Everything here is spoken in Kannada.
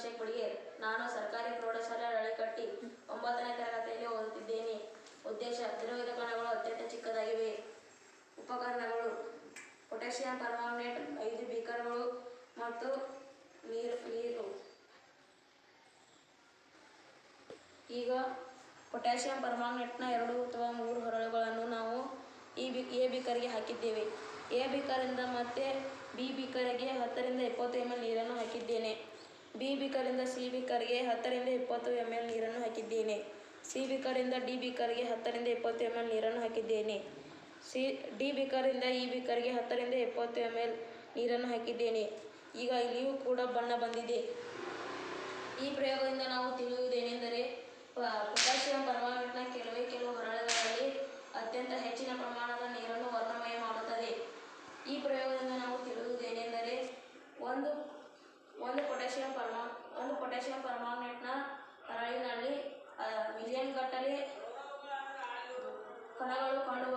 ಅಭಿಷೇಕ್ ಬಡಿಗೇರ್. ನಾನು ಸರ್ಕಾರಿ ಪ್ರೌಢಶಾಲೆ ರಳಿಕಟ್ಟಿ 9ನೇ ತರಗತಿಯಲ್ಲಿ ಓದುತ್ತಿದ್ದೇನೆ. ಉದ್ದೇಶ: ದ್ರವೀಯ ಕಣಗಳು ಅತ್ಯಂತ ಚಿಕ್ಕದಾಗಿವೆ. ಉಪಕರಣಗಳು: ಪೊಟ್ಯಾಷಿಯಂ ಪರ್ಮಾಂಗನೇಟ್ 5 ಬೀಕರ್ಗಳು ಮತ್ತು ನೀರು. ಈಗ ಪೊಟ್ಯಾಷಿಯಂ ಪರ್ಮಾಂಗನೇಟ್ನ 2 ಅಥವಾ 3 ಹರಳುಗಳನ್ನು ನಾವು ಎ ಬೀಕರ್ಗೆ ಹಾಕಿದ್ದೇವೆ. ಎ ಬೀಕರಿಂದ ಮತ್ತೆ ಬಿ ಬೀಕರ್ಗೆ 10 ರಿಂದ 20 ml ನೀರನ್ನು ಹಾಕಿದ್ದೇನೆ. ಬಿ ಬೀಕರಿಂದ ಸಿ ಬೀಕರ್ಗೆ 10 ರಿಂದ 20 ml ನೀರನ್ನು ಹಾಕಿದ್ದೇನೆ. ಸಿ ಬೀಕರಿಂದ ಡಿ ಬೀಕರ್ಗೆ 10 ರಿಂದ 20 ml ನೀರನ್ನು ಹಾಕಿದ್ದೇನೆ. ಡಿ ಬೀಕರಿಂದ ಇ ಬೀಕರ್ಗೆ 10 ರಿಂದ 20 ml ನೀರನ್ನು ಹಾಕಿದ್ದೇನೆ. ಈಗ ಇಲ್ಲಿಯೂ ಕೂಡ ಬಣ್ಣ ಬಂದಿದೆ. ಈ ಪ್ರಯೋಗದಿಂದ ನಾವು ತಿಳಿಯುವುದೇನೆಂದರೆ, ಪೊಟ್ಯಾಷಿಯಂ ಪರ್ಮಾಂಗನೇಟ್ನ ಕೆಲವು ಹರಳುಗಳಲ್ಲಿ ಅತ್ಯಂತ ಹೆಚ್ಚಿನ ಪ್ರಮಾಣದ ನೀರನ್ನು ವರ್ಣಮಯ ಮಾಡುತ್ತದೆ. ಈ ಪ್ರಯೋಗದಿಂದ ನಾವು ತಿಳಿಯುವುದೇನೆಂದರೆ, ಒಂದು ಪೊಟ್ಯಾಷಿಯಂ ಪರ್ಮಾಂಗನೇಟ್ನ ಹರಳಿನಲ್ಲಿ ಮಿಲಿಯನ್ ಗಟ್ಟಲೆ ಕಣಗಳು ಕಂಡು